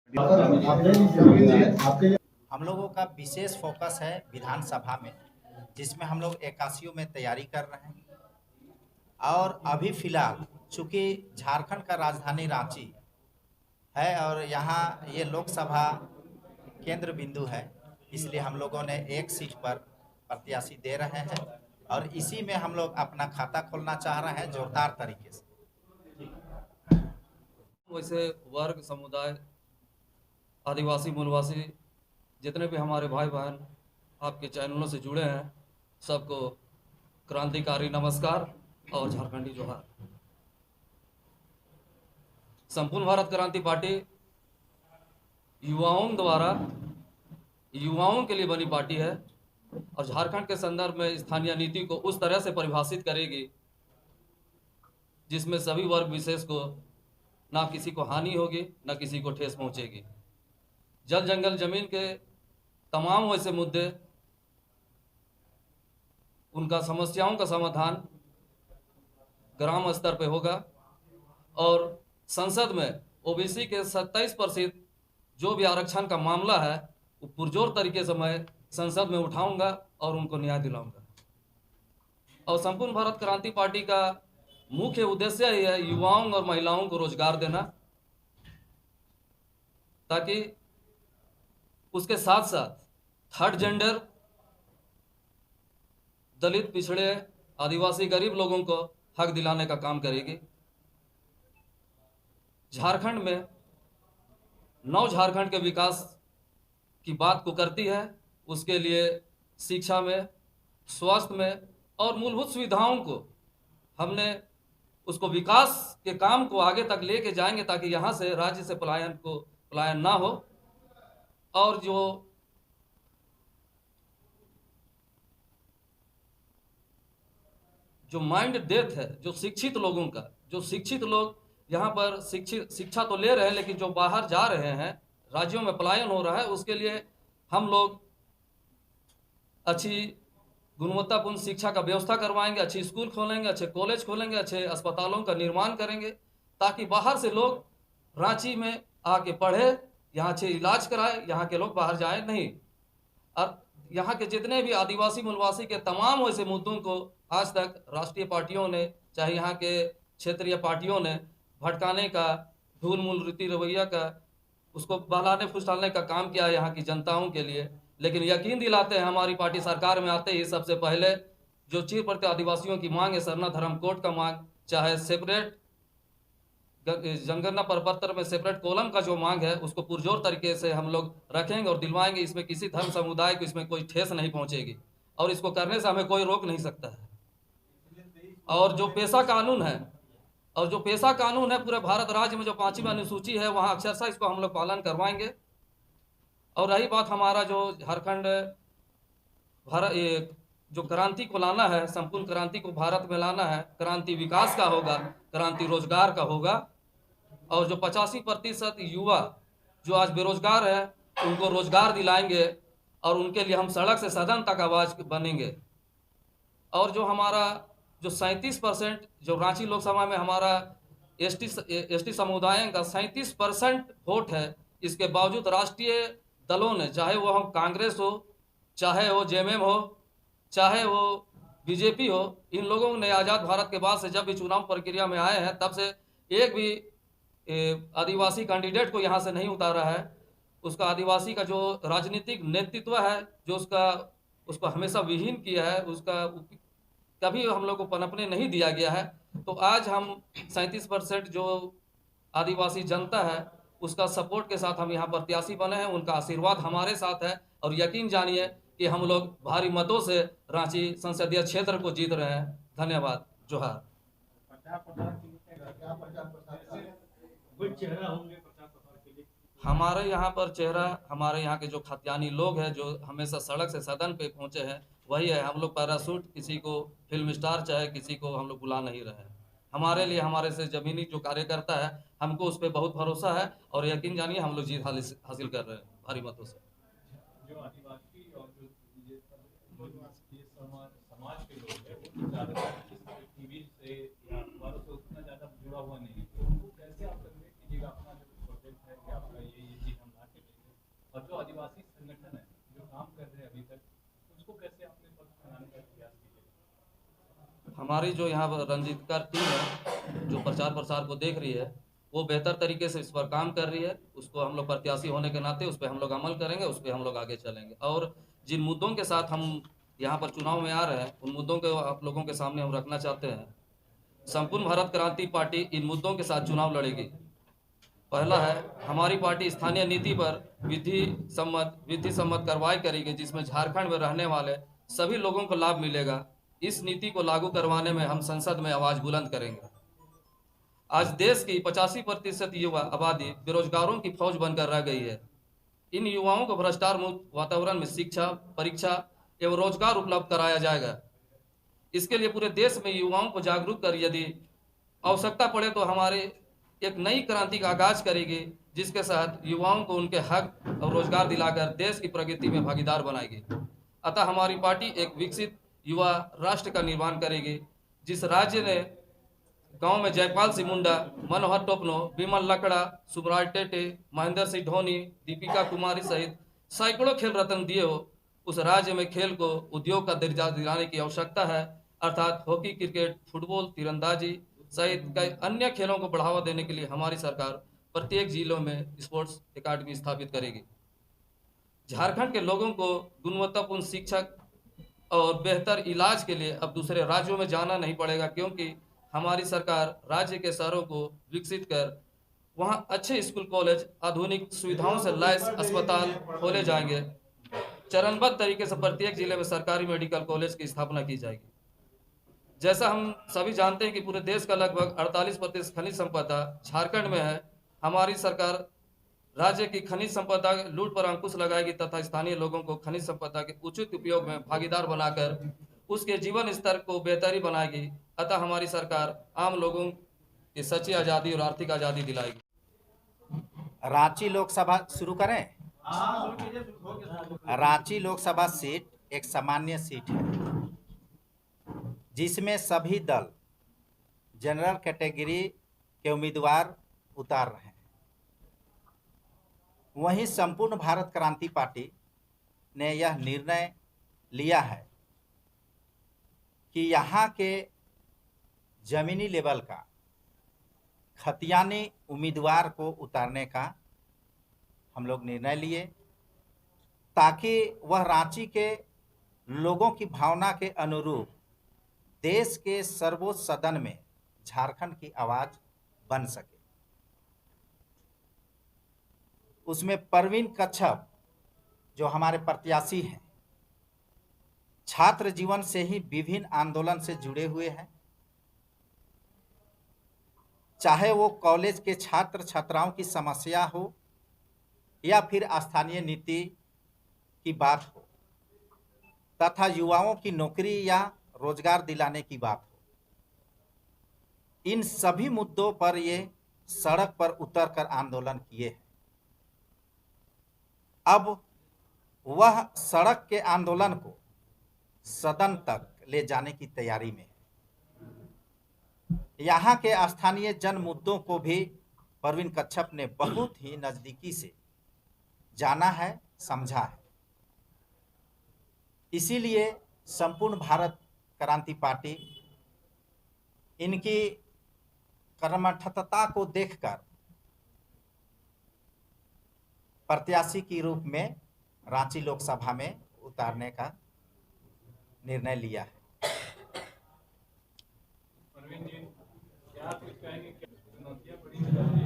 हम लोगों का विशेष फोकस है विधानसभा में, जिसमें हम लोग 81 में तैयारी कर रहे हैं। और अभी फिलहाल चूंकि झारखंड का राजधानी रांची है और यहाँ ये लोकसभा केंद्र बिंदु है, इसलिए हम लोगों ने एक सीट पर प्रत्याशी दे रहे हैं और इसी में हम लोग अपना खाता खोलना चाह रहे हैं जोरदार तरीके से। वैसे वर्ग समुदाय आदिवासी मूलवासी जितने भी हमारे भाई बहन आपके चैनलों से जुड़े हैं, सबको क्रांतिकारी नमस्कार और झारखंडी जोहार। संपूर्ण भारत क्रांति पार्टी युवाओं द्वारा युवाओं के लिए बनी पार्टी है और झारखंड के संदर्भ में स्थानीय नीति को उस तरह से परिभाषित करेगी जिसमें सभी वर्ग विशेष को ना किसी को हानि होगी, ना किसी को ठेस पहुंचेगी। जल जंगल जमीन के तमाम वैसे मुद्दे, उनका समस्याओं का समाधान ग्राम स्तर पे होगा और संसद में ओबीसी के 27% जो भी आरक्षण का मामला है वो पुरजोर तरीके से मैं संसद में उठाऊंगा और उनको न्याय दिलाऊंगा। और संपूर्ण भारत क्रांति पार्टी का मुख्य उद्देश्य ही है युवाओं और महिलाओं को रोजगार देना, ताकि उसके साथ साथ थर्ड जेंडर, दलित, पिछड़े, आदिवासी, गरीब लोगों को हक दिलाने का काम करेगी। झारखंड में नव झारखंड के विकास की बात को करती है, उसके लिए शिक्षा में, स्वास्थ्य में और मूलभूत सुविधाओं को हमने उसको विकास के काम को आगे तक लेके जाएंगे ताकि यहाँ से राज्य से पलायन ना हो। और जो माइंड डेथ है, जो शिक्षित लोगों का, जो शिक्षित लोग यहाँ पर शिक्षा तो ले रहे हैं लेकिन जो बाहर जा रहे हैं, राज्यों में पलायन हो रहा है, उसके लिए हम लोग अच्छी गुणवत्तापूर्ण शिक्षा का व्यवस्था करवाएंगे, अच्छी स्कूल खोलेंगे, अच्छे कॉलेज खोलेंगे, अच्छे अस्पतालों का निर्माण करेंगे ताकि बाहर से लोग रांची में आके पढ़े, यहाँ अच्छे इलाज कराए, यहाँ के लोग बाहर जाए नहीं। और यहाँ के जितने भी आदिवासी मूलवासी के तमाम वैसे मुद्दों को आज तक राष्ट्रीय पार्टियों ने, चाहे यहाँ के क्षेत्रीय पार्टियों ने भटकाने का, धूल मूल रीति रवैया का, उसको बहलाने फुसलाने का काम किया है यहाँ की जनताओं के लिए। लेकिन यकीन दिलाते हैं हमारी पार्टी सरकार में आते ही सबसे पहले जो चीर पड़ते आदिवासियों की मांग है, सरना धर्म कोड का मांग, चाहे सेपरेट जनगणना प्रपत्र में सेपरेट कॉलम का जो मांग है, उसको पुरजोर तरीके से हम लोग रखेंगे और दिलवाएंगे। इसमें किसी धर्म समुदाय को इसमें कोई ठेस नहीं पहुंचेगी और इसको करने से हमें कोई रोक नहीं सकता है। और जो पेशा कानून है पूरे भारत राज्य में जो 5वीं अनुसूची है, वहाँ अक्षरशः इसको हम लोग पालन करवाएंगे। और रही बात हमारा जो झारखंड जो क्रांति को लाना है, संपूर्ण क्रांति को भारत में लाना है, क्रांति विकास का होगा, क्रांति रोजगार का होगा। और जो 85% युवा जो आज बेरोजगार है, उनको रोजगार दिलाएंगे और उनके लिए हम सड़क से सदन तक आवाज बनेंगे। और जो हमारा जो 37% जो रांची लोकसभा में हमारा एसटी समुदाय का 37% वोट है, इसके बावजूद राष्ट्रीय दलों ने, चाहे वो हम कांग्रेस हो, चाहे वो जेएमएम हो, चाहे वो बीजेपी हो, इन लोगों ने आज़ाद भारत के बाद से जब भी चुनाव प्रक्रिया में आए हैं, तब से एक भी आदिवासी कैंडिडेट को यहाँ से नहीं उतारा है। उसका आदिवासी का जो राजनीतिक नेतृत्व है, जो उसको हमेशा विहीन किया है, उसका कभी हम लोग को पनपने नहीं दिया गया है। तो आज हम 37% जो आदिवासी जनता है, उसका सपोर्ट के साथ हम यहाँ प्रत्याशी बने हैं, उनका आशीर्वाद हमारे साथ है और यकीन जानिए कि हम लोग भारी मतों से रांची संसदीय क्षेत्र को जीत रहे हैं। धन्यवाद। जोहार। हमारे यहाँ पर चेहरा, हमारे यहाँ के जो खतियानी लोग हैं, जो हमेशा सड़क से सदन पे पहुंचे हैं, वही है। हम लोग पैरासूट किसी को फिल्म स्टार चाहे किसी को हम लोग बुला नहीं रहे हैं। हमारे लिए, हमारे से जमीनी जो कार्यकर्ता है, हमको उस पर बहुत भरोसा है और यकीन जानिए हम लोग जीत हासिल कर रहे हैं भारी मतों से। जो आदिवासी और जो समाज के लोग हैं, वो ज़्यादातर टीवी से या अखबारों से उतना ज़्यादा जुड़ा हुआ नहीं है, तो कैसे आप कन्वे कीजिएगा अपना जो प्रोजेक्ट है कि आपका ये चीज़ हमारी जो यहाँ पर रंजीतकर टीम है जो प्रचार प्रसार को देख रही है वो बेहतर तरीके से इस पर काम कर रही है। उसको हम लोग प्रत्याशी होने के नाते उस पर हम लोग अमल करेंगे, उस पर हम लोग आगे चलेंगे। और जिन मुद्दों के साथ हम यहाँ पर चुनाव में आ रहे हैं उन मुद्दों को आप लोगों के सामने हम रखना चाहते हैं। संपूर्ण भारत क्रांति पार्टी इन मुद्दों के साथ चुनाव लड़ेगी। पहला है, हमारी पार्टी स्थानीय नीति पर विधि सम्मत कार्रवाई करेगी जिसमें झारखंड में रहने वाले सभी लोगों को लाभ मिलेगा। इस नीति को लागू करवाने में हम संसद में आवाज बुलंद करेंगे। आज देश की 85% युवा आबादी बेरोजगारों की फौज बनकर रह गई है। इन युवाओं को भ्रष्टाचार मुक्त वातावरण में शिक्षा, परीक्षा एवं रोजगार उपलब्ध कराया जाएगा। इसके लिए पूरे देश में युवाओं को जागरूक कर यदि आवश्यकता पड़े तो हमारे एक नई क्रांति का आगाज करेगी जिसके साथ युवाओं को उनके हक और रोजगार दिलाकर देश की प्रगति में भागीदार बनाएगी। अतः हमारी पार्टी एक विकसित युवा राष्ट्र का निर्माण करेगी। जिस राज्य ने गांव में जयपाल सिंह मुंडा, मनोहर टोपनो, विमल लकड़ा, सुब्राज टेटे, महेंद्र सिंह धोनी, दीपिका कुमारी सहित सैकड़ों खेल रत्न दिए हो, उस राज्य में खेल को उद्योग का दर्जा दिलाने की आवश्यकता है। अर्थात हॉकी, क्रिकेट, फुटबॉल, तीरंदाजी सहित कई अन्य खेलों को बढ़ावा देने के लिए हमारी सरकार प्रत्येक जिलों में स्पोर्ट्स एकेडमी स्थापित करेगी। झारखंड के लोगों को गुणवत्तापूर्ण शिक्षक और बेहतर इलाज के लिए अब दूसरे राज्यों में जाना नहीं पड़ेगा, क्योंकि हमारी सरकार राज्य के शहरों को विकसित कर वहां अच्छे स्कूल, कॉलेज, आधुनिक सुविधाओं से लैस अस्पताल खोले जाएंगे। चरणबद्ध तरीके से प्रत्येक जिले में सरकारी मेडिकल कॉलेज की स्थापना की जाएगी। जैसा हम सभी जानते हैं कि पूरे देश का लगभग 48% खनिज संपदा झारखंड में है। हमारी सरकार राज्य की खनिज संपदा लूट पर अंकुश लगाएगी तथा स्थानीय लोगों को खनिज संपदा के उचित उपयोग में भागीदार बनाकर उसके जीवन स्तर को बेहतरी बनाएगी। अतः हमारी सरकार आम लोगों की सच्ची आज़ादी और आर्थिक आज़ादी दिलाएगी। रांची लोकसभा शुरू करें। रांची लोकसभा सीट एक सामान्य सीट है जिसमें सभी दल जनरल कैटेगरी के उम्मीदवार उतार रहे हैं। वहीं संपूर्ण भारत क्रांति पार्टी ने यह निर्णय लिया है कि यहाँ के जमीनी लेवल का खतियानी उम्मीदवार को उतारने का हम लोग निर्णय लिए ताकि वह रांची के लोगों की भावना के अनुरूप देश के सर्वोच्च सदन में झारखंड की आवाज बन सके। उसमें परवीन कच्छप जो हमारे प्रत्याशी हैं, छात्र जीवन से ही विभिन्न आंदोलन से जुड़े हुए हैं, चाहे वो कॉलेज के छात्र छात्राओं की समस्या हो या फिर स्थानीय नीति की बात हो तथा युवाओं की नौकरी या रोजगार दिलाने की बात हो, इन सभी मुद्दों पर ये सड़क पर उतरकर आंदोलन किए हैं। अब वह सड़क के आंदोलन को सदन तक ले जाने की तैयारी में है। यहाँ के स्थानीय जन मुद्दों को भी परवीन कच्छप ने बहुत ही नजदीकी से जाना है, समझा है। इसीलिए संपूर्ण भारत क्रांति पार्टी इनकी कर्मठता को देखकर प्रत्याशी के रूप में रांची लोकसभा में उतारने का निर्णय लिया है। परवीन जी, क्या आप कुछ कहेंगे? क्या चुनौतियां बड़ी